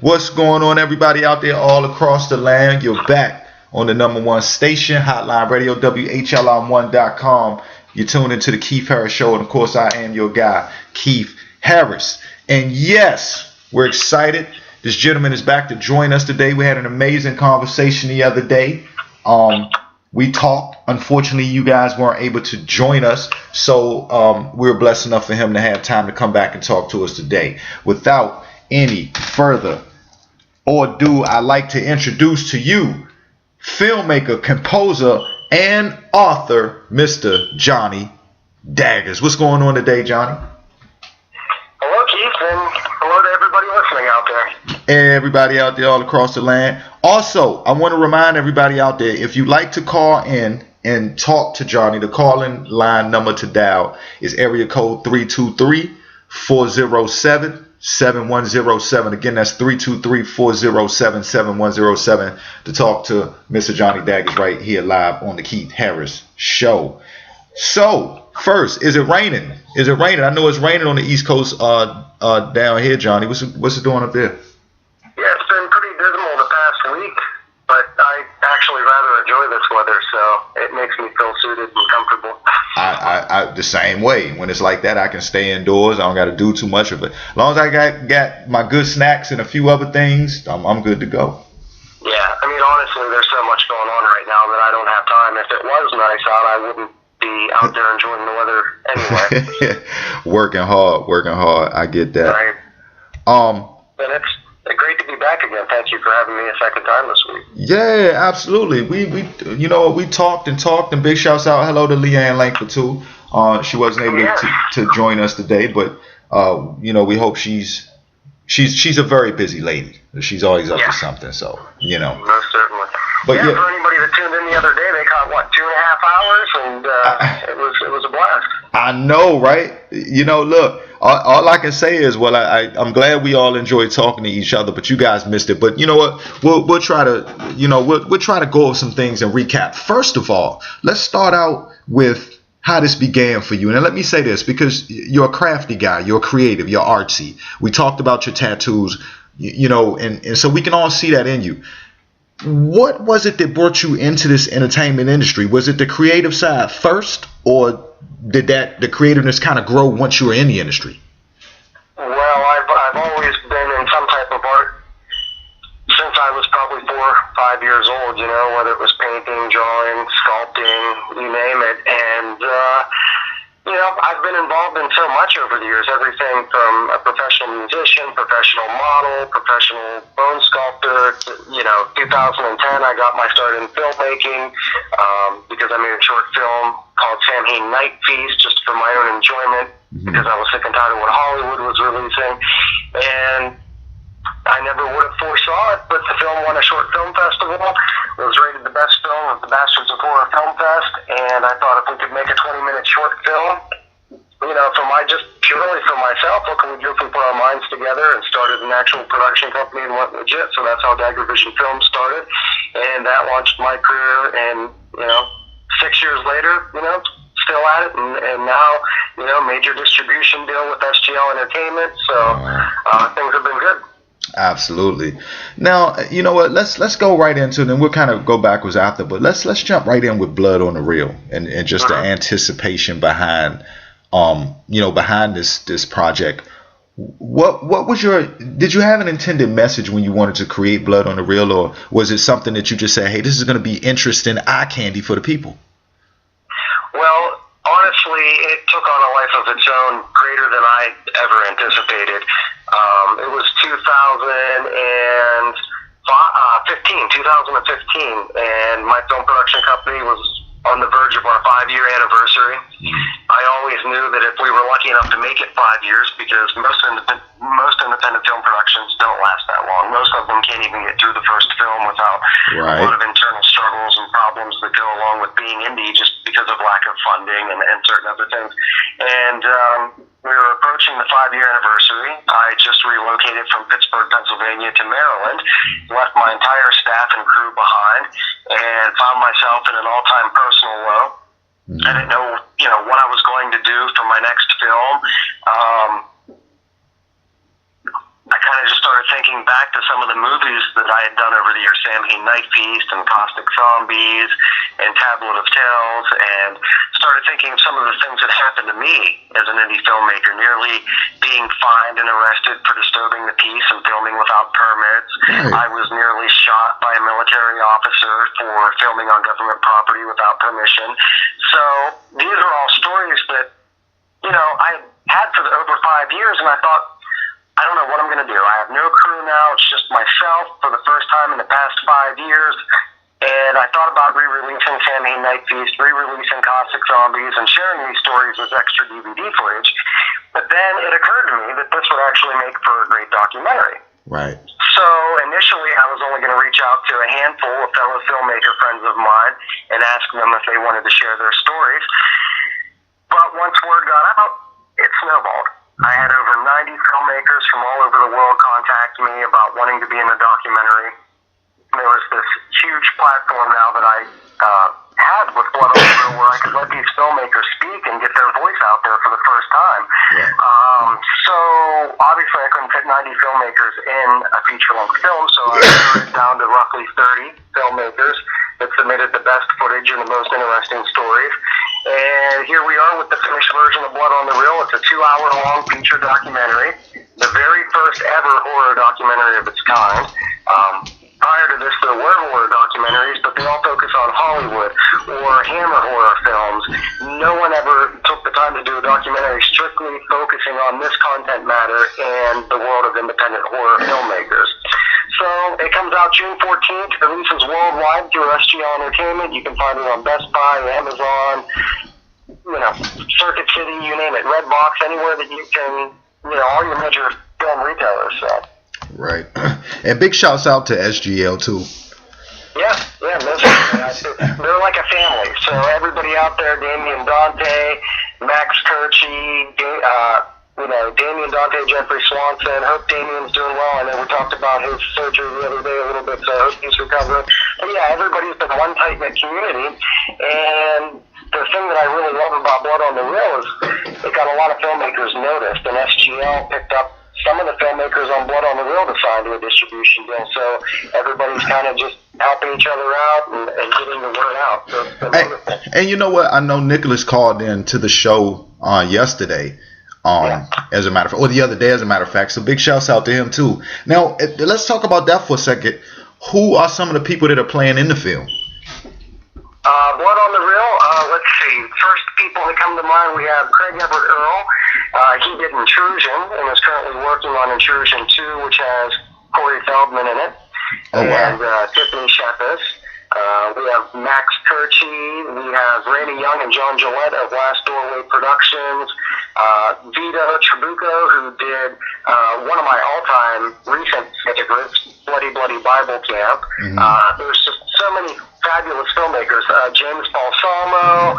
What's going on, everybody out there all across the land? You're back on the number one station, Hotline Radio, WHLR1.com. You're tuned into the Keith Harris Show, and of course, I am your guy, Keith Harris. And yes, we're excited. This gentleman is back to join us today. We had an amazing conversation the other day. We talked. Unfortunately, you guys weren't able to join us, so we were blessed enough for him to have time to come back and talk to us today. Without any further ado, I'd like to introduce to you filmmaker, composer, and author, Mr. Johnny Daggers. What's going on today, Johnny? Hello, Keith, and hello to everybody listening out there. Everybody out there all across the land. Also, I want to remind everybody out there, if you'd like to call in and talk to Johnny, the call-in line number to dial is area code 323-407-7107. Again, that's 323-407-7107 to talk to Mr. Johnny Daggers right here live on the Keith Harris Show. So, first, is it raining? Is it raining? I know it's raining on the East Coast down here, Johnny. What's it doing up there? Yeah, it's been pretty dismal the past week, but I actually rather enjoy this weather, so it makes me feel suited and comfortable. I the same way. When it's like that, I can stay indoors. I don't got to do too much of it. As long as I got my good snacks and a few other things, I'm good to go. Yeah, I mean, honestly, there's so much going on right now that I don't have time. If it was nice out, I wouldn't be out there enjoying the weather anyway. Working hard. I get that. Right. And it's great to be back again. Thank you for having me a second time this week. Yeah, absolutely. We talked, and big shouts out. Hello to Leanne Langford too. She wasn't able to join us today, but we hope she's a very busy lady. She's always up to something. So most certainly. But for anybody that tuned in the other day, they caught 2.5 hours, and it was a blast. I know, right? Look, all I can say is, I'm glad we all enjoyed talking to each other, but you guys missed it. But you know what? We'll try to, we'll try to go over some things and recap. First of all, let's start out with how this began for you. And let me say this, because you're a crafty guy, you're creative, you're artsy. We talked about your tattoos, and so we can all see that in you. What was it that brought you into this entertainment industry? Was it the creative side first, or did the creativeness kind of grow once you were in the industry? Well, I've always been in some type of art since I was probably 4 or 5 years old, whether it was painting, drawing, sculpting, you name it. And, I've been involved in so much over the years, everything from a professional musician, professional model, professional bone sculptor. 2010, I got my start in filmmaking because I made a short film called Samhain Night Feast just for my own enjoyment because I was sick and tired of what Hollywood was releasing. And I never would have foresaw it, but the film won a short film festival. It was rated the best film at the Bastards of Horror Film Fest, and I thought if we could make a 20-minute short film, purely for myself, what can we do if we put our minds together, and started an actual production company and went legit. So that's how Dagger Vision Films started, and that launched my career. And 6 years later, still at it, and now major distribution deal with SGL Entertainment. So things have been good. Absolutely. Now, you know what? Let's go right into it, and we'll kind of go backwards after. But let's jump right in with Blood on the Reel, and just the anticipation behind behind this project. What was did you have an intended message when you wanted to create Blood on the Reel, or was it something that you just said, hey, this is going to be interesting eye candy for the people? Well, honestly, it took on a life of its own, greater than I ever anticipated. It was 2015, and my film production company was on the verge of our 5-year anniversary. I always knew that if we were lucky enough to make it 5 years, because most independent film productions don't last that long. Most of them can't even get through the first film without a lot of internal struggles and problems that go along with being indie, just because of lack of funding and certain other things. And we were approaching the 5-year anniversary. I just relocated from Pittsburgh, Pennsylvania to Maryland, left my entire staff and crew behind, and found myself in an all-time personal low. I didn't know, what I was going to do for my next film. I kind of just started thinking thinking back to some of the movies that I had done over the years, Samhain Night Feast and Caustic Zombies and Tablet of Tales, and started thinking of some of the things that happened to me as an indie filmmaker, nearly being fined and arrested for disturbing the peace and filming without permits. I was nearly shot by a military officer for filming on government property without permission. So these are all stories that, you know, I had for over 5 years, and I thought, I don't know what I'm going to do. I have no crew now. It's just myself for the first time in the past 5 years. And I thought about re-releasing Samhain Night Feast, re-releasing Caustic Zombies, and sharing these stories as extra DVD footage. But then it occurred to me that this would actually make for a great documentary. Right. So initially I was only going to reach out to a handful of fellow filmmaker friends of mine and ask them if they wanted to share their stories. But once word got out, it snowballed. I had over 90 filmmakers from all over the world contact me about wanting to be in a documentary. There was this huge platform now that I had with Blood on the Rill where I could let these filmmakers speak and get their voice out there for the first time. So obviously I couldn't fit 90 filmmakers in a feature-length film, so I narrowed it down to roughly 30 filmmakers that submitted the best footage and the most interesting stories. And here we are with the finished version of Blood on the Rill. It's a 2-hour-long feature documentary, the very first ever horror documentary of its kind. Prior to this, there were horror documentaries, but they all focus on Hollywood or Hammer horror films. No one ever took the time to do a documentary strictly focusing on this content matter and the world of independent horror filmmakers. So it comes out June 14th. It releases worldwide through SGL Entertainment. You can find it on Best Buy, Amazon, you know, Circuit City, you name it, Redbox, anywhere that you can, you know, all your major film retailers. So. Right. And big shouts out to SGL too. Yeah, they're like a family. So everybody out there, Damien Dante, Max Turchi, you know, Damien Dante, Jeffrey Swanson. Hope Damien's doing well. I know we talked about his surgery the other day a little bit, so I hope he's recovering. But yeah, everybody's been one tight-knit community. And the thing that I really love about Blood on the Rill is it got a lot of filmmakers noticed, and SGL picked up some of the filmmakers on Blood on the Rill to sign to a distribution deal. So everybody's kind of just helping each other out and getting the word out. So it's been wonderful. And you know what? I know Nicholas called in to the show yesterday. As a matter of fact, or the other day, as a matter of fact. So big shouts out to him too. Now let's talk about that for a second. Who are some of the people that are playing in the film? Blood on the Rill. Let's see. First people that come to mind, we have Craig Everett Earl. He did Intrusion and is currently working on Intrusion 2, which has Corey Feldman in it, and Tiffany Shepis. We have Max Turchi. We have Randy Young and John Gillette of Last Doorway Productions. Vito Trabuco, who did one of my all-time recent favorites, Bloody Bloody Bible Camp. There's just so many fabulous filmmakers. James Balsamo,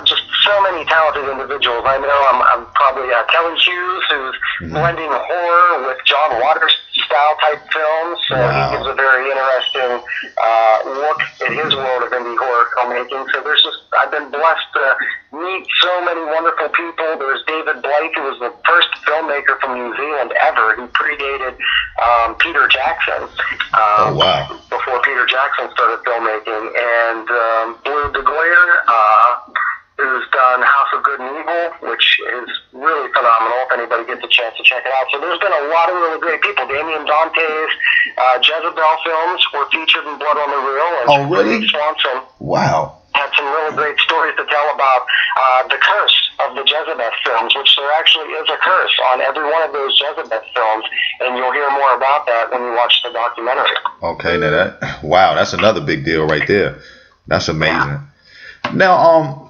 just so many talented individuals. I know I'm probably Kelly Hughes, who's blending horror with John Waters style type films. So he gives a very interesting look at his world of indie horror filmmaking. So I've been blessed to meet so many wonderful people. There's David Blake, who was the first filmmaker from New Zealand ever. He predated Peter Jackson. Before Peter Jackson started filmmaking. And Blue DeGoyer, who's done House of Good and Evil, which is really phenomenal if anybody gets a chance to check it out. So there's been a lot of really great people. Damien Dante's Jezebel films were featured in Blood on the Rill. And really? Swanson Had some really great stories to tell about the curse of the Jezebel films, which there actually is a curse on every one of those Jezebel films, and you'll hear more about that when you watch the documentary. Okay, now that's another big deal right there. That's amazing. Now,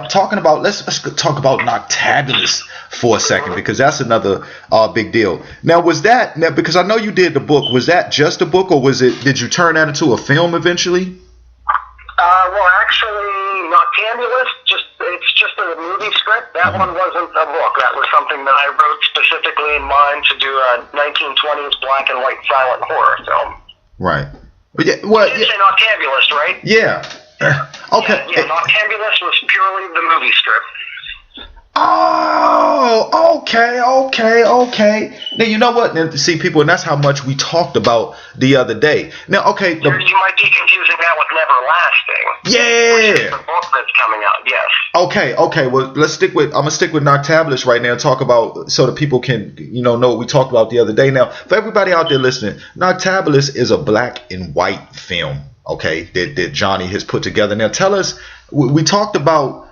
talking about, let's talk about Noctabulous for a second, because that's another big deal. Now, because I know you did the book, was that just a book, or did you turn that into a film eventually? Well, actually, Noctabulous, it's just a movie script. That one wasn't a book. That was something that I wrote specifically in mind to do a 1920s black and white silent horror film. Right. You did say Noctabulous, right? Yeah. Okay. Yeah, Noctabulous was purely the movie script. Oh, okay. Now you know what? Now, see, people, and that's how much we talked about the other day. Now, okay, you might be confusing that with Neverlasting. Yeah. Which is the book that's coming out. Yes. Okay. Well, I'm gonna stick with Noctambulous right now and talk about so that people can know what we talked about the other day. Now, for everybody out there listening, Noctambulous is a black and white film. Okay, that Johnny has put together. Now, tell us. We talked about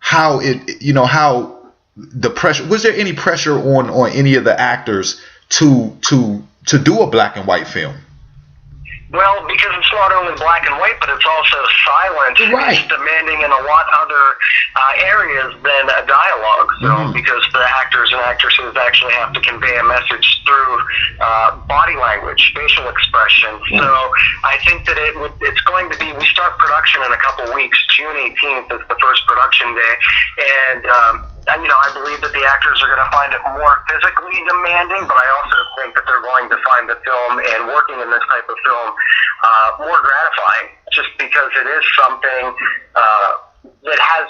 how it, how the pressure, was there any pressure on any of the actors to do a black and white film? Well, because it's not only black and white, but it's also silent. Right. It's demanding in a lot other areas than a dialogue film, because the actors and actresses actually have to convey a message through body language, facial expression. So I think that it's going to be, we start production in a couple weeks. June 18th is the first production day. And, I believe that the actors are going to find it more physically demanding, but I also think that they're going to find the film and working in this type of film more gratifying, just because it is something that has,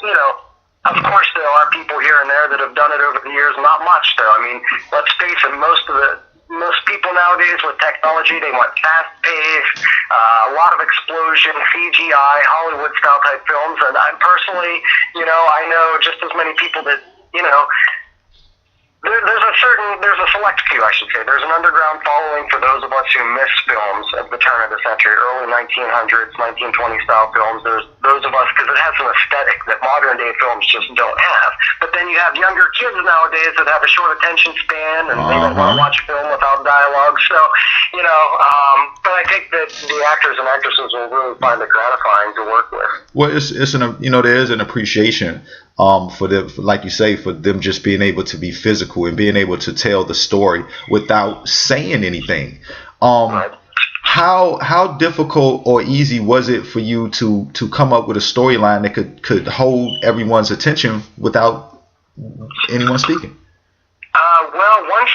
of course there are people here and there that have done it over the years, not much though. I mean, let's face it, most people nowadays with technology, they want fast-paced, a lot of explosion, CGI, Hollywood-style type films. And I personally, I know just as many people that, there's a select few, I should say. There's an underground following for those of us who miss films at the turn of the century, early 1900s, 1920 style films. There's those of us, because it has an aesthetic that modern day films just don't have. But then you have younger kids nowadays that have a short attention span and they don't want to watch a film without dialogue. So, but I think that the actors and actresses will really find it gratifying to work with. Well, there is an appreciation for them, like you say, for them just being able to be physical and being able to tell the story without saying anything. Right. How difficult or easy was it for you to come up with a storyline that could hold everyone's attention without anyone speaking? Well, once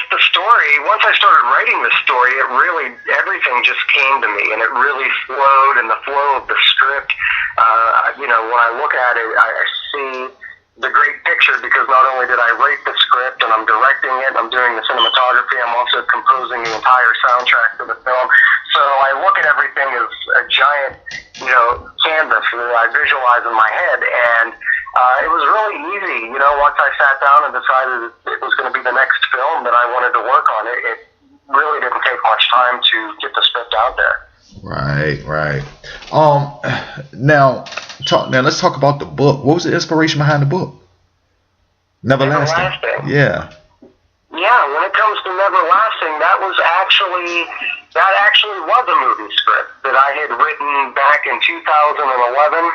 I started writing the story, everything just came to me, and it really flowed, and the flow of the script, when I look at it, I see the great picture, because not only did I write the script and I'm directing it, I'm doing the cinematography, I'm also composing the entire soundtrack for the film. So I look at everything as a giant, canvas that I visualize in my head, and it was really easy, once I sat down and decided it was going to be the next film that I wanted to work on. It really didn't take much time to get the script out there. Right. Now let's talk about the book. What was the inspiration behind the book? Neverlasting. Yeah. Yeah, when it comes to Neverlasting, that actually was a movie script that I had written back in 2011.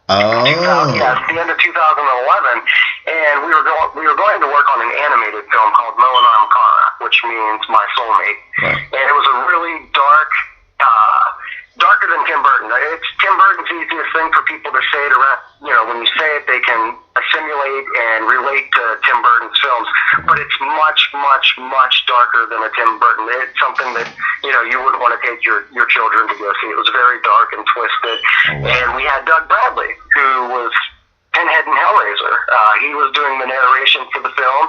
Yes, the end of 2011, and we were going to work on an animated film called Moanam Kara, which means my soulmate. Right. And it was a really darker than Tim Burton. It's Tim Burton's easiest thing for people to say when you say it, they can assimilate and relate to Tim Burton's films, but it's much, much, much darker than a Tim Burton. It's something that, you wouldn't want to take your children to go see. It was very dark and twisted. And we had Doug Bradley, who was Pinhead in Hellraiser. He was doing the narration for the film,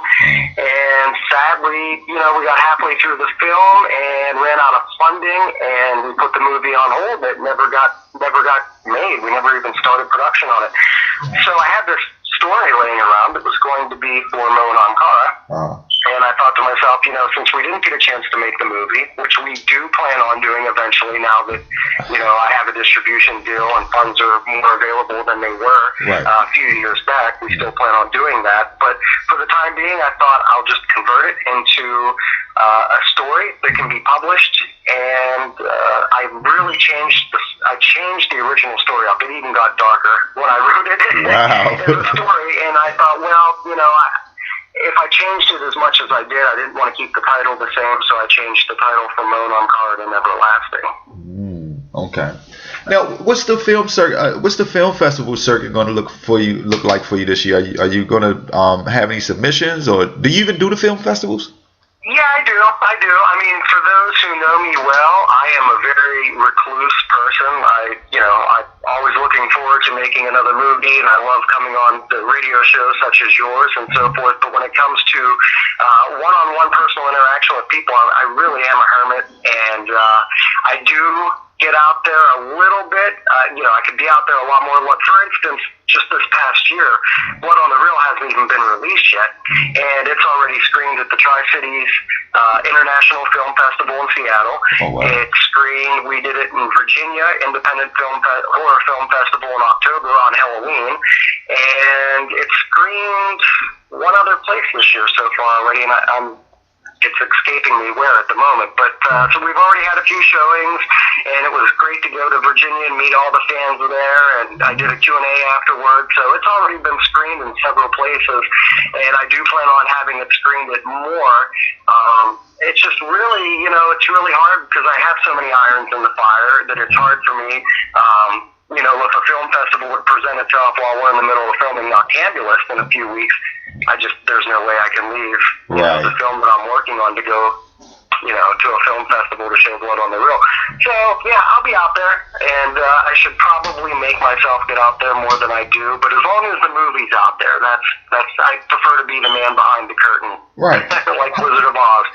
and sadly, we got halfway through the film and ran out of funding, and we put the movie on hold. It never got made. We never even started production on it. So I had this story laying around that was going to be for Moanam Kara. And I thought to myself, since we didn't get a chance to make the movie, which we do plan on doing eventually now that, I have a distribution deal and funds are more available than they were a few years back, we still plan on doing that. But for the time being, I thought I'll just convert it into a story that can be published. And I really changed the original story up. It even got darker when I wrote it as a story. And I thought, if I changed it as much as I did, I didn't want to keep the title the same, so I changed the title from Moanam Kara to Neverlasting. Okay. Now, what's the film circuit? What's the film festival circuit going to look like for you this year? Are you going to have any submissions, or do you even do the film festivals? Yeah, I do. I mean, for those who know me well, I am a very recluse person. I'm always looking forward to making another movie, and I love coming on the radio shows such as yours and so forth. But when it comes to one-on-one personal interaction with people, I really am a hermit, and I do get out there a little bit. I could be out there a lot more. For instance, just this past year, Blood on the Real hasn't even been released yet, and it's already screened at the Tri-Cities International Film Festival in Seattle. Oh, wow. It's screened. We did it in Virginia Independent Horror Film Festival in October on Halloween, and it's screened one other place this year so far already, and it's escaping me where at the moment, but so we've already had a few showings, and it was great to go to Virginia and meet all the fans there, and I did a Q&A afterwards, so it's already been screened in several places, and I do plan on having it screened at more. It's just really, it's really hard because I have so many irons in the fire that it's hard for me. If a film festival would present itself while we're in the middle of filming Noctambulist in a few weeks, there's no way I can leave the film that I'm working on to go, to a film festival to show Blood on the Real. So, yeah, I'll be out there, and I should probably make myself get out there more than I do, but as long as the movie's out there, I prefer to be the man behind the curtain. Right. Like Wizard of Oz.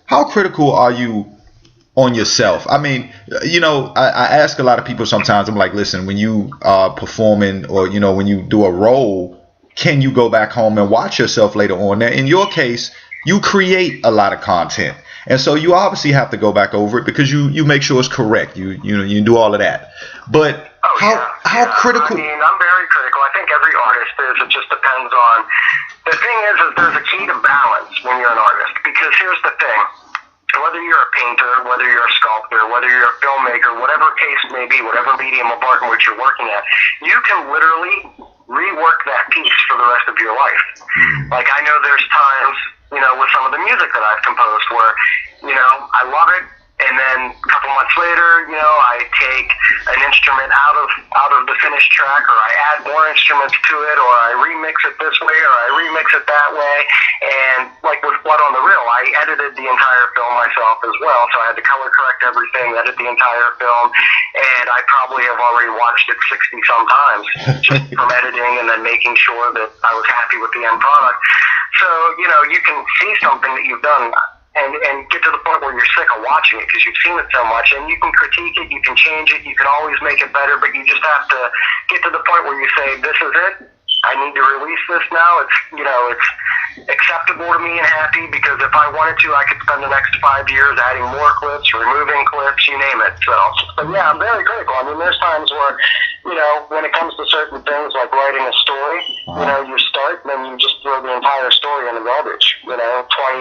How critical are you on yourself? I mean, I ask a lot of people sometimes, I'm like, listen, when you are performing or, when you do a role, can you go back home and watch yourself later on? Now, in your case, you create a lot of content. And so you obviously have to go back over it because you make sure it's correct. You do all of that. But how critical? I mean, I'm very critical. I think every artist is. It just depends on. The thing is there's a key to balance when you're an artist. Because here's the thing. Whether you're a painter, whether you're a sculptor, whether you're a filmmaker, whatever case may be, whatever medium of art in which you're working at, you can literally rework that piece for the rest of your life. Like, I know there's times, with some of the music that I've composed where, I love it, and then a couple months later, I take an instrument out of the finished track, or I add more instruments to it, or I remix it this way, or I remix it that way. And like with Blood on the Real, I edited the entire film myself as well, so I had to color correct everything, edit the entire film, and I probably have already watched it 60 some times just from editing and then making sure that I was happy with the end product. So, you can see something that you've done and get to the point where you're sick of watching it because you've seen it so much, and you can critique it, you can change it, you can always make it better, but you just have to get to the point where you say, this is it, I need to release this now. It's acceptable to me and happy, because if I wanted to, I could spend the next 5 years adding more clips, removing clips, you name it. So, but yeah, I'm very critical. I mean, there's times where, when it comes to certain things like writing a story, you start and then you just throw the entire story in the garbage, 20,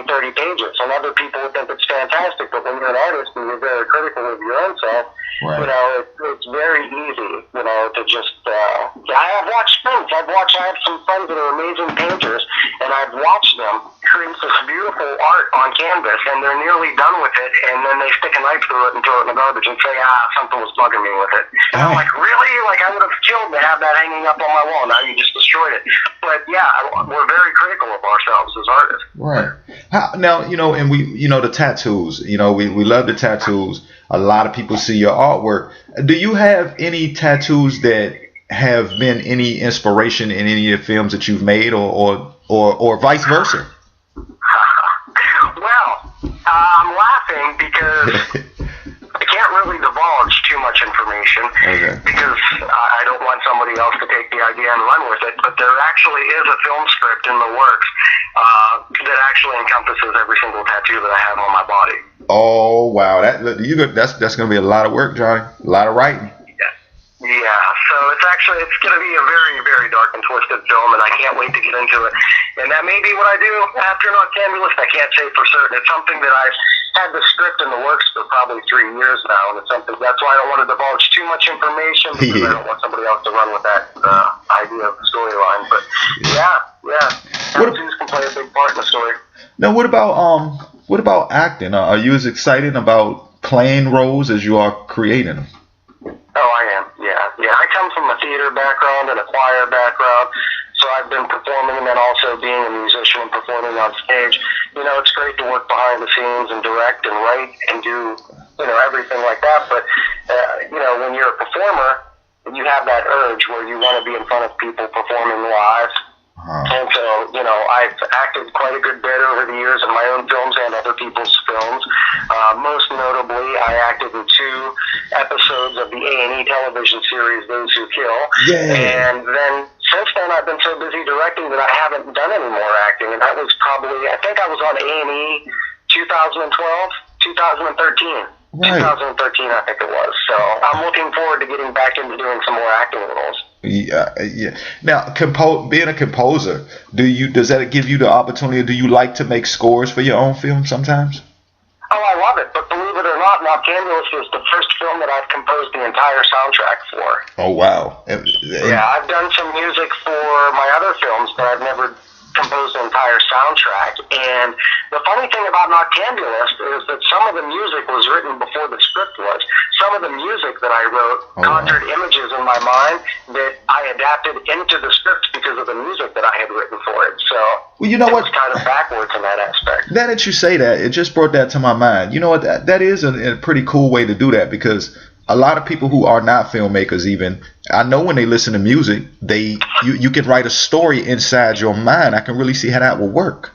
30 pages. And other people would think it's fantastic, but when you're an artist and you're very critical of your own self, it's very easy, to just, I have watched films. I have some friends that are amazing painters, and I've watched them create this beautiful art on canvas, and they're nearly done with it, and then they stick a knife through it and throw it in the garbage and say, something was bugging me with it. And I'm like, really? Like, I would have killed to have that hanging up on my wall. Now you just destroyed it. But yeah, we're very critical of ourselves as artists. Right. Now, and we, the tattoos, we love the tattoos. A lot of people see your artwork. Do you have any tattoos that have been any inspiration in any of the films that you've made, or vice versa? Well, I'm laughing because I can't really divulge too much information, because I don't want somebody else to take the idea and run with it. But there actually is a film script in the works that actually encompasses every single tattoo that I have on my body. Oh wow, that's going to be a lot of work, Johnny. A lot of writing. Yeah, so it's going to be a very, very dark and twisted film, and I can't wait to get into it. And that may be what I do after Noctambulist. I can't say for certain. It's something that I've had the script in the works for probably 3 years now, and it's something that's why I don't want to divulge too much information, because I don't want somebody else to run with that idea of the storyline. But yeah, tattoos can play a big part in the story. Now, what about acting? Are you as excited about playing roles as you are creating them? Oh, I am. Yeah. I come from a theater background and a choir background, so I've been performing and then also being a musician and performing on stage, it's great to work behind the scenes and direct and write and do, everything like that. But, when you're a performer, you have that urge where you want to be in front of people performing live. And so, I've acted quite a good bit over the years in my own films and other people's films. Most notably, I acted in 2 episodes of the A&E television series, Those Who Kill. Yeah. And then, since then, I've been so busy directing that I haven't done any more acting. And that was probably, I think I was on A&E 2012, 2013. Right. 2013, I think it was. So I'm looking forward to getting back into doing some more acting roles. Yeah. Now, being a composer, does that give you the opportunity? Do you like to make scores for your own film sometimes? Oh, I love it. But believe it or not, Noctambulous was the first film that I've composed the entire soundtrack for. Oh, wow. Yeah, I've done some music for my other films, but I've never composed the entire soundtrack. And the funny thing about Noctambulous is that some of the music was written before the script was. Some of the music that I wrote conjured images in my mind that I adapted into the script because of the music that I had written for it. So well, you know what? It's kind of backwards in that aspect. Now that you say that, it just brought that to my mind. You know what? That is a pretty cool way to do that, because a lot of people who are not filmmakers, even, I know when they listen to music, you can write a story inside your mind. I can really see how that will work.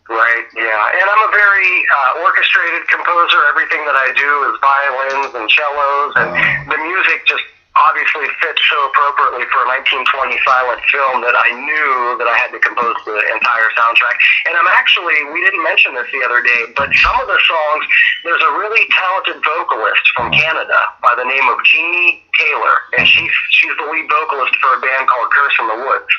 Right, yeah. And I'm a very orchestrated composer. Everything that I do is violins and cellos, and the music just obviously fits so appropriately for a 1920 silent film that I knew that I had to compose the entire soundtrack. And we didn't mention this the other day, but some of the songs, there's a really talented vocalist from Canada by the name of Jeannie Taylor, and she's the lead vocalist for a band called Curse in the Woods.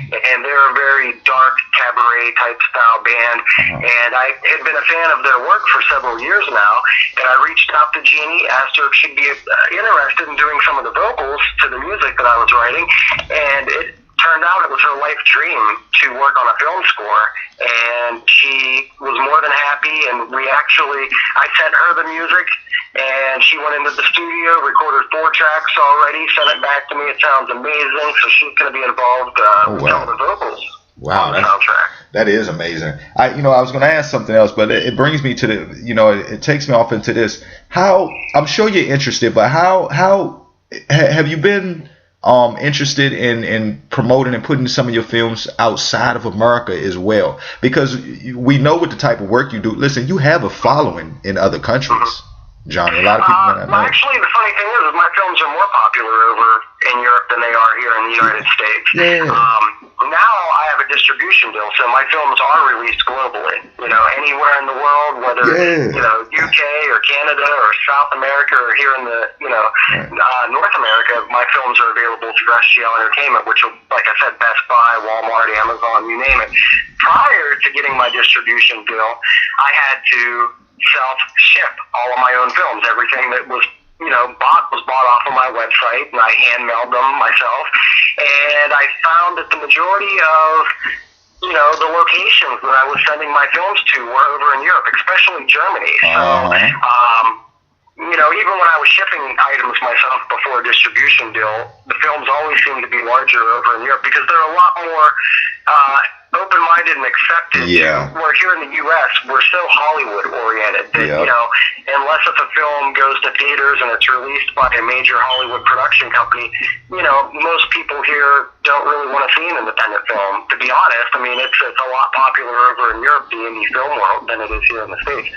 And they're a very dark cabaret type style band, and I had been a fan of their work for several years now, and I reached out to Jeannie, asked her if she'd be interested in doing some of the vocals to the music that I was writing, and it turned out it was her life dream to work on a film score, and she was more than happy. And I sent her the music, and she went into the studio, recorded 4 tracks already, sent it back to me. It sounds amazing, so she's going to be involved with some of the vocals. Wow, on the soundtrack. That is amazing. I was going to ask something else, but it brings me to it takes me off into this. I'm sure you're interested, but how have you been interested in promoting and putting some of your films outside of America as well? Because we know with the type of work you do. Listen, you have a following in other countries, Johnny. A lot of people might not know. Actually, the funny thing is my films are more popular over in Europe than they are here in the United States. Yeah. Now I have a distribution deal, so my films are released globally. Anywhere in the world, whether UK or Canada or South America or here in the North America, my films are available through SGL Entertainment, which will, like I said, Best Buy, Walmart, Amazon, you name it. Prior to getting my distribution deal, I had to self-ship all of my own films. Everything that was bought off of my website, and I hand-mailed them myself. And I found that the majority of, the locations that I was sending my films to were over in Europe, especially Germany. So, even when I was shipping items myself before a distribution deal, the films always seem to be larger over in Europe because they're a lot more open-minded and accepted. Yeah. Where here in the U.S., we're so Hollywood-oriented that, unless if a film goes to theaters and it's released by a major Hollywood production company, most people here don't really want to see an independent film. To be honest, it's a lot popular over in Europe, the indie film world, than it is here in the States.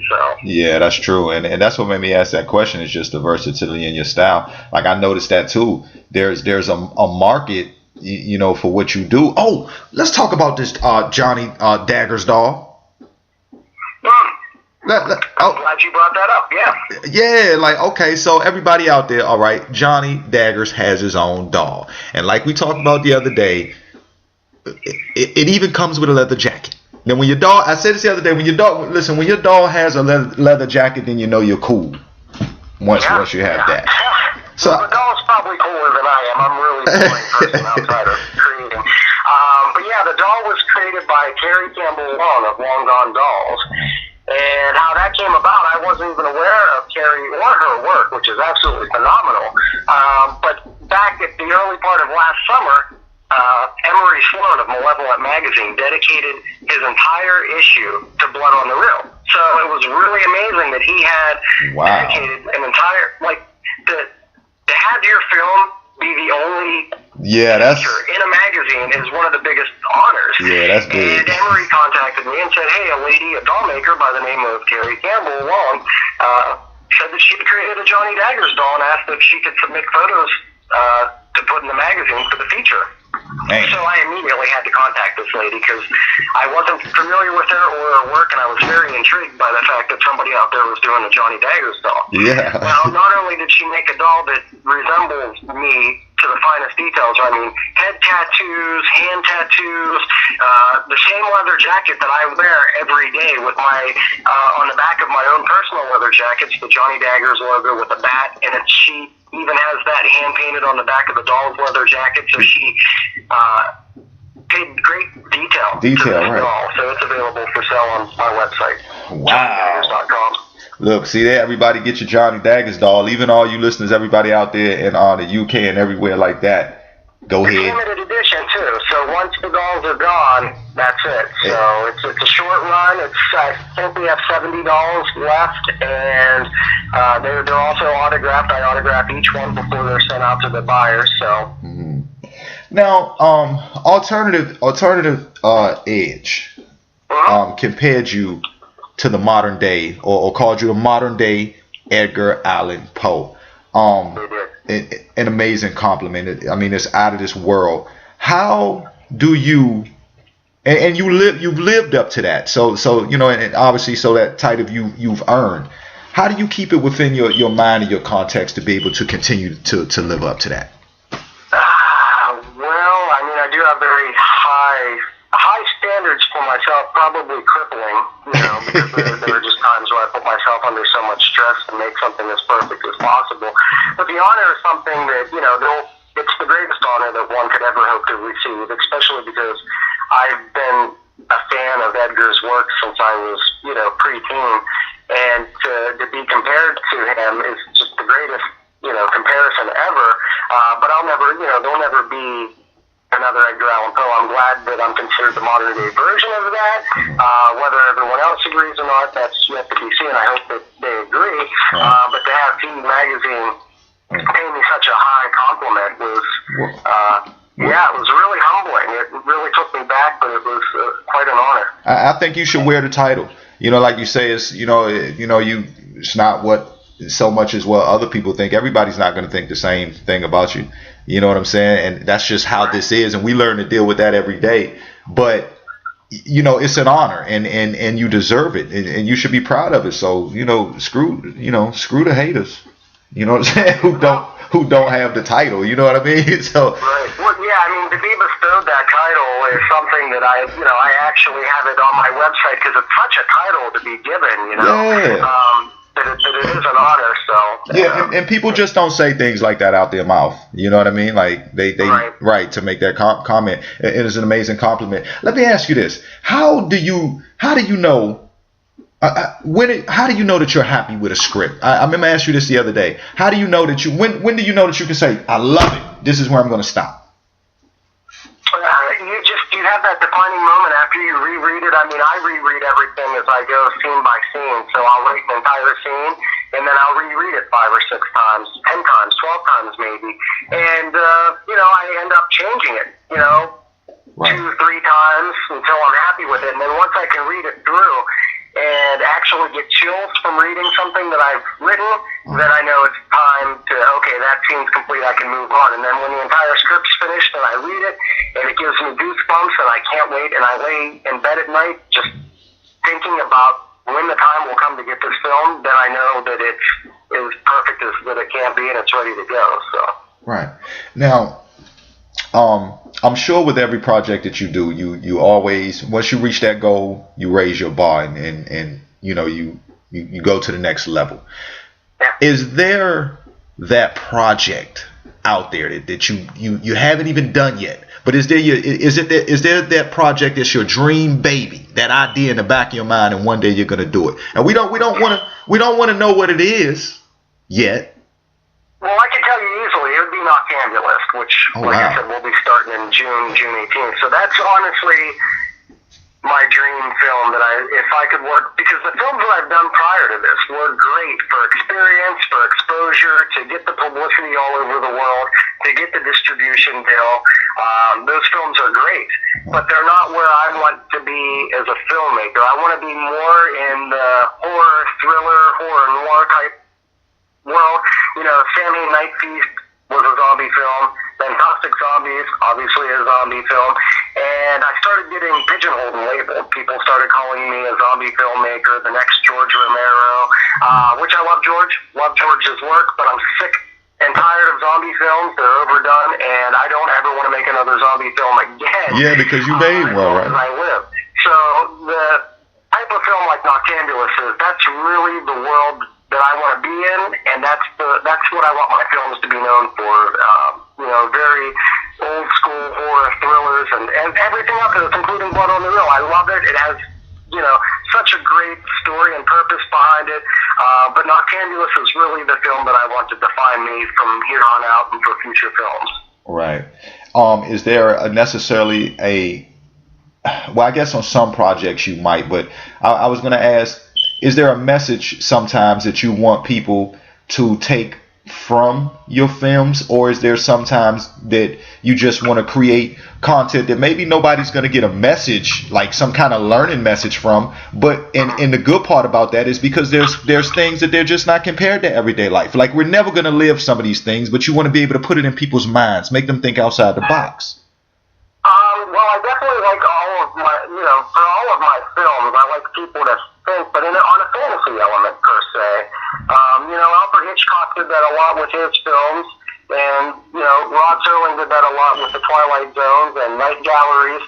So. Yeah, that's true. And that's what made me ask that question, is just the versatility in your style. Like, I noticed that too. There's a market, for what you do. Oh, let's talk about this Johnny Daggers doll. I'm glad you brought that up. Yeah, okay, so everybody out there, all right, Johnny Daggers has his own doll, and like we talked about the other day, it even comes with a leather jacket. Now, when your doll, I said this the other day, when your doll has a leather jacket, then you know you're cool. Once you have that. So the doll's probably cooler than I am. I'm really the boring person outside of creating. But yeah, the doll was created by Terry Campbell Long of Long Gone Dolls. And how that came about, I wasn't even aware of Terry or her work, which is absolutely phenomenal. But back at the early part of last summer, Emery Sloan of Malevolent Magazine dedicated his entire issue to Blood on the Reel. So it was really amazing that he had dedicated an entire, like, to have your film be the only feature in a magazine is one of the biggest honors. Yeah, that's big. And Emery contacted me and said, hey, a doll maker by the name of Carrie Campbell Long, said that she had created a Johnny Daggers doll and asked if she could submit photos to put in the magazine for the feature. Dang. So I immediately had to contact this lady because I wasn't familiar with her or her work, and I was very intrigued by the fact that somebody out there was doing a Johnny Daggers doll. Yeah. Well, not only did she make a doll that resembles me to the finest details, I mean, head tattoos, hand tattoos, the same leather jacket that I wear every day with my, on the back of my own personal leather jackets, the Johnny Daggers logo with a bat, and she even has that hand painted on the back of the doll's leather jacket, so she paid great detail to this doll. So it's available for sale on my website, JohnnyDaggers.com. Look, see there, everybody get your Johnny Daggers doll. Even all you listeners, everybody out there in the UK and everywhere like that, go ahead. It's limited edition too, so once the dolls are gone, that's it. So it's a short run. I think we have 70 dolls left, and they're also autographed. I autograph each one before they're sent out to the buyers. So now, alternative Edge compared you to the modern day, or called you the modern day Edgar Allan Poe. An amazing compliment. I mean, it's out of this world. How do you, and you've lived up to that. So you know, and obviously, so that title you've earned. How do you keep it within your mind and your context to be able to continue to live up to that? Well, I mean, I do have very high standards for myself, probably crippling, you know, because there are just times where I put myself under so much stress to make something as perfect as possible. But the honor is something that, you know, it's the greatest honor that one could ever hope to receive, especially because I've been a fan of Edgar's work since I was, you know, preteen, and to be compared to him is just the greatest, you know, comparison ever. But I'll never, you know, there'll never be another Edgar Allan Poe. I'm glad that I'm considered the modern day version of that. Whether everyone else agrees or not, that's yet to be seen. I hope that they agree. But to have Teen Magazine pay me such a high compliment was, it was really humbling. It really took me back, but it was quite an honor. I think you should wear the title. You know, like you say, it's it's not what so much as what other people think. Everybody's not going to think the same thing about you. You know what I'm saying? And that's just how this is, and we learn to deal with that every day. But you know, it's an honor, and you deserve it, and you should be proud of it. So you know, screw the haters. You know what I'm saying? Who don't have the title? You know what I mean? So right. Well, yeah. I mean, to be bestowed that title is something that I actually have it on my website because it's such a title to be given. You know. Yeah. That it is an honor, so yeah, and people just don't say things like that out their mouth. You know what I mean? Like they right to make that comment. It is an amazing compliment. Let me ask you this: How do you know? How do you know that you're happy with a script? I remember asking you this the other day. How do you know that when do you know that you can say, I love it, this is where I'm going to stop? You have that defining moment after you reread it. I mean, I reread everything as I go scene by scene. So I'll write an entire scene, and then I'll reread it 5 or 6 times, 10 times, 12 times maybe. And, I end up changing it, 2, 3 times until I'm happy with it. And then once I can read it through and actually get chills from reading something that I've written, then I know it's time to, okay, that scene's complete, I can move on. And then when the entire script's finished and I read it, and it gives me goosebumps and I can't wait, and I lay in bed at night just thinking about when the time will come to get this film, then I know that it's as perfect as that it can be and it's ready to go. So right. Now, I'm sure with every project that you do, you always, once you reach that goal, you raise your bar and you go to the next level. Yeah. Is there that project out there that you haven't even done yet? But is there that project that's your dream baby, that idea in the back of your mind, and one day you're gonna do it? And we don't want to know what it is yet. Well, I can tell you easily, it would be Noctambulous, which, like I said, we'll be starting in June 18th. So that's honestly my dream film that if I could work, because the films that I've done prior to this were great for experience, for exposure, to get the publicity all over the world, to get the distribution deal. Those films are great, but they're not where I want to be as a filmmaker. I want to be more in the horror, thriller, horror noir type world. You know, Sammy Night Feast was a zombie film. Fantastic Zombies, obviously a zombie film. And I started getting pigeonholed and labeled. People started calling me a zombie filmmaker, the next George Romero, which I love George's work, but I'm sick and tired of zombie films. They're overdone, and I don't ever want to make another zombie film again. Yeah, because you made one, right? As I live. So the type of film like Noctambulous is, that's really the world that I want to be in, and that's what I want my films to be known for. You know, very old school horror thrillers and everything else, including Blood on the Reel. I love it. It has, you know, such a great story and purpose behind it. But Noctambulous is really the film that I want to define me from here on out and for future films. Right. Is there necessarily well, I guess on some projects you might, but I was going to ask, is there a message sometimes that you want people to take from your films, or is there sometimes that you just want to create content that maybe nobody's going to get a message, like some kind of learning message from, but and the good part about that is because there's things that they're just not compared to everyday life. Like, we're never going to live some of these things, but you want to be able to put it in people's minds, make them think outside the box. Well, I definitely like for all of my films, I like people to think, but on a fantasy element per se. Alfred Hitchcock did that a lot with his films, and Rod Serling did that a lot with the Twilight Zones and Night Galleries,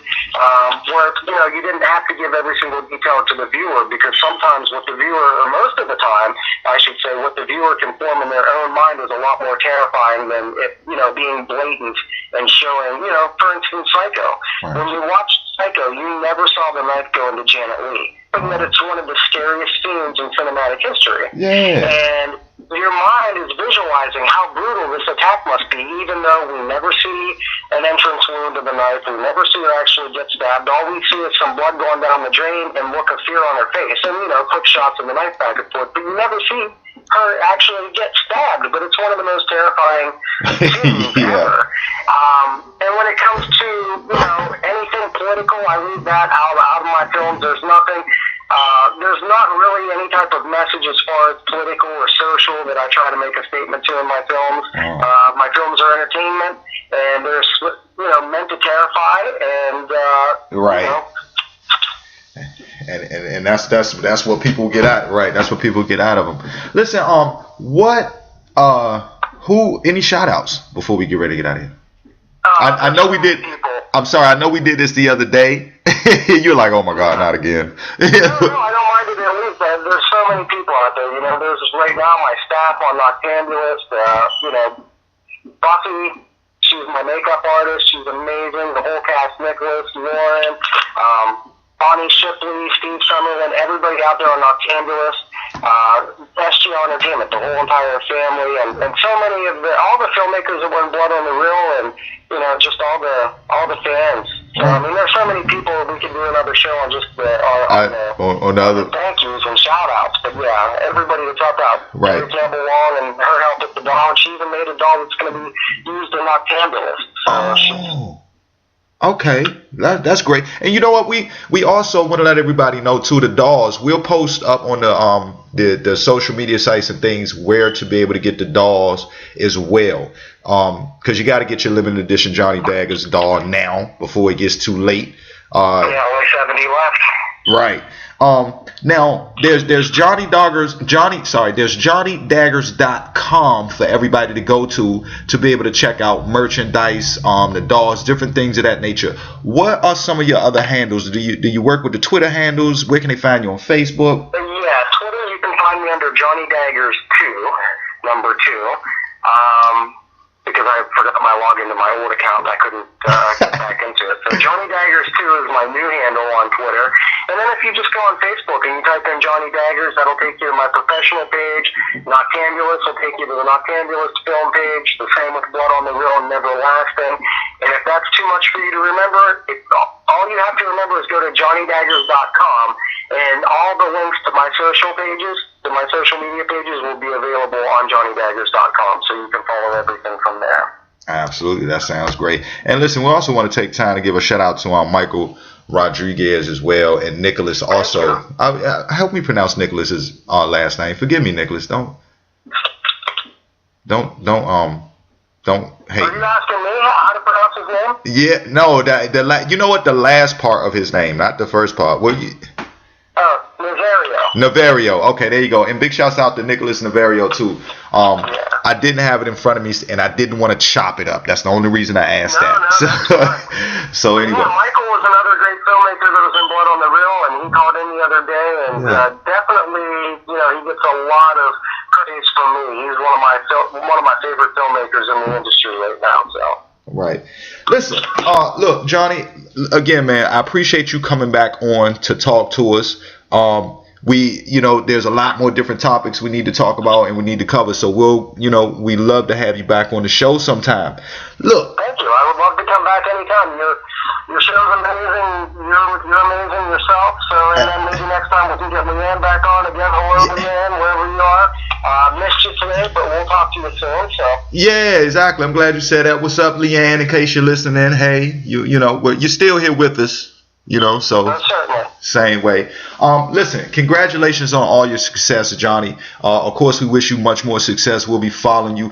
where you didn't have to give every single detail to the viewer, because sometimes what the viewer, or most of the time, I should say, what the viewer can form in their own mind is a lot more terrifying than it, being blatant and showing, for instance, Psycho. Right. When you watched Psycho, you never saw the knife go into Janet Leigh, but yet it's one of the scariest scenes in cinematic history. Yeah. And your mind is visualizing how brutal this attack must be, even though we never see an entrance wound of the knife, we never see her actually get stabbed. All we see is some blood going down the drain and look of fear on her face, and quick shots of the knife back and forth, but you never see her actually get stabbed. But it's one of the most terrifying scenes ever. And when it comes to anything political, I leave that out of my films. There's nothing. There's not really any type of message as far as political or social that I try to make a statement to in my films. My films are entertainment, and they're meant to terrify, and right. And that's what people get out, right? That's what people get out of them. Listen, any shout outs before we get ready to get out of here? I know we did. I'm sorry, I know we did this the other day. You're like, oh my God, not again. No, I don't mind it at least. There's so many people out there. There's right now my staff on Noctambulous. Buffy, she's my makeup artist. She's amazing. The whole cast: Nicholas, Lauren, Bonnie Shipley, Steve Summerlin, everybody out there on Noctambulous. SGL Entertainment, the whole entire family, and so many of all the filmmakers that were in Blood on the Reel, and just all the fans. So there's so many people. We could do another show on just on the other thank yous and shout outs. But yeah, everybody that's helped out. Right. Mary Campbell Long and her help with the doll. And she even made a doll that's going to be used in Noctambulous. So okay, that's great. And you know what? We also want to let everybody know too, the dolls. We'll post up on the social media sites and things where to be able to get the dolls as well. Because you got to get your limited edition Johnny Daggers doll now before it gets too late. Only 70 left. Right. Now there's there's JohnnyDaggers.com for everybody to go to be able to check out merchandise, the dolls, different things of that nature. What are some of your other handles? Do you work with the Twitter handles? Where can they find you on Facebook? Yeah, Twitter, you can find me under Johnny Daggers 2, number 2. because I forgot my login to my old account and I couldn't get back into it. So Johnny Daggers 2 is my new handle on Twitter. And then if you just go on Facebook and you type in Johnny Daggers, that'll take you to my professional page. Noctambulous will take you to the Noctambulous film page. The same with Blood on the Reel and Neverlasting. And if that's too much for you to remember, all you have to remember is go to johnnydaggers.com, and all the links to my social pages, to my social media pages, will be available on johnnydaggers.com, so you can follow everything from there. Absolutely, that sounds great. And listen, we also want to take time to give a shout out to Michael Rodriguez as well, and Nicholas also. Help me pronounce Nicholas's last name. Forgive me, Nicholas. Don't hate. Are you asking me how to pronounce his name? Yeah, no, you know what? The last part of his name, not the first part. Navarro. Okay, there you go. And big shouts out to Nicholas Navarro too. I didn't have it in front of me, and I didn't want to chop it up. That's the only reason I asked that. So anyway. Yeah, Michael was another great filmmaker that was in Blood on the Reel, and he called in the other day, and definitely, he gets a lot of praise from me. He's one of my favorite filmmakers in the industry right now. So. Right. Listen, look, Johnny. Again, man, I appreciate you coming back on to talk to us. There's a lot more different topics we need to talk about and we need to cover. So we love to have you back on the show sometime. Look. Thank you. I would love to come back anytime. Your show's amazing. You're amazing yourself. So, and then maybe next time we can get Leanne back on again. Hello, Leanne, wherever you are. Missed you today, but we'll talk to you soon. So. Yeah, exactly. I'm glad you said that. What's up, Leanne? In case you're listening, hey, you're still here with us. So same way. Listen, congratulations on all your success, Johnny. Of course, we wish you much more success. We'll be following you.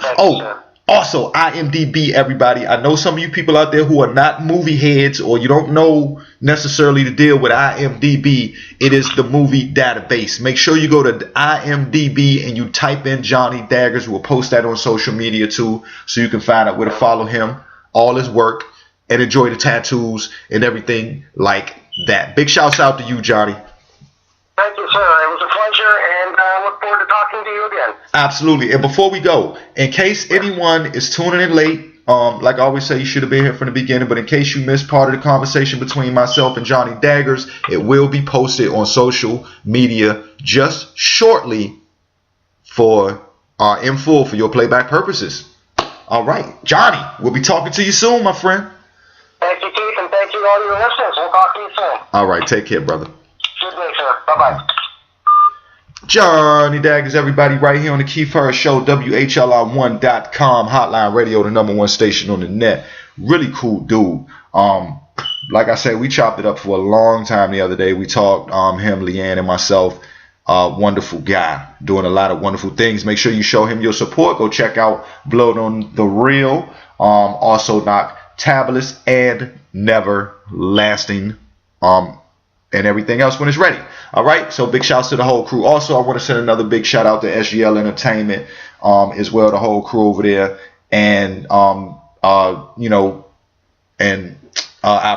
Also, IMDb, everybody. I know some of you people out there who are not movie heads, or you don't know necessarily to deal with IMDb. It is the movie database. Make sure you go to IMDb and you type in Johnny Daggers. We'll post that on social media too, so you can find out where to follow him, all his work, and enjoy the tattoos and everything like that. Big shouts out to you, Johnny. Thank you, sir. It was a pleasure, and I look forward to talking to you again. Absolutely. And before we go, in case anyone is tuning in late, like I always say, you should have been here from the beginning, but in case you missed part of the conversation between myself and Johnny Daggers, it will be posted on social media just shortly in full for your playback purposes. All right. Johnny, we'll be talking to you soon, my friend. Thank you, Keith, and thank you to all your listeners. We'll talk to you soon. All right. Take care, brother. Good day, sir. Bye-bye. Johnny Daggers, everybody, right here on the Keith Harris Show, WHLR1.com, Hotline Radio, the #1 station on the net. Really cool dude. Like I said, we chopped it up for a long time the other day. We talked, him, Leanne, and myself. Wonderful guy, doing a lot of wonderful things. Make sure you show him your support. Go check out Blood on the Reel. Also, Noctambulous and Neverlasting. And everything else when it's ready. All right. So big shouts to the whole crew. Also, I want to send another big shout out to SGL Entertainment as well, the whole crew over there. And our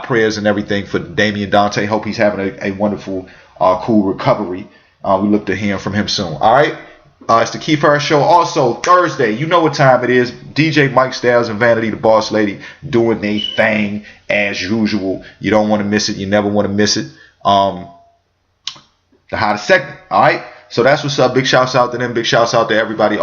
prayers and everything for Damian Dante. Hope he's having a wonderful, cool recovery. We look to hear from him soon. All right. It's the Keith Harris Show. Also, Thursday, you know what time it is. DJ Mike Styles and Vanity the Boss Lady doing their thing as usual. You don't want to miss it. You never want to miss it. The hottest segment. All right. So that's what's up. Big shouts out to them. Big shouts out to everybody.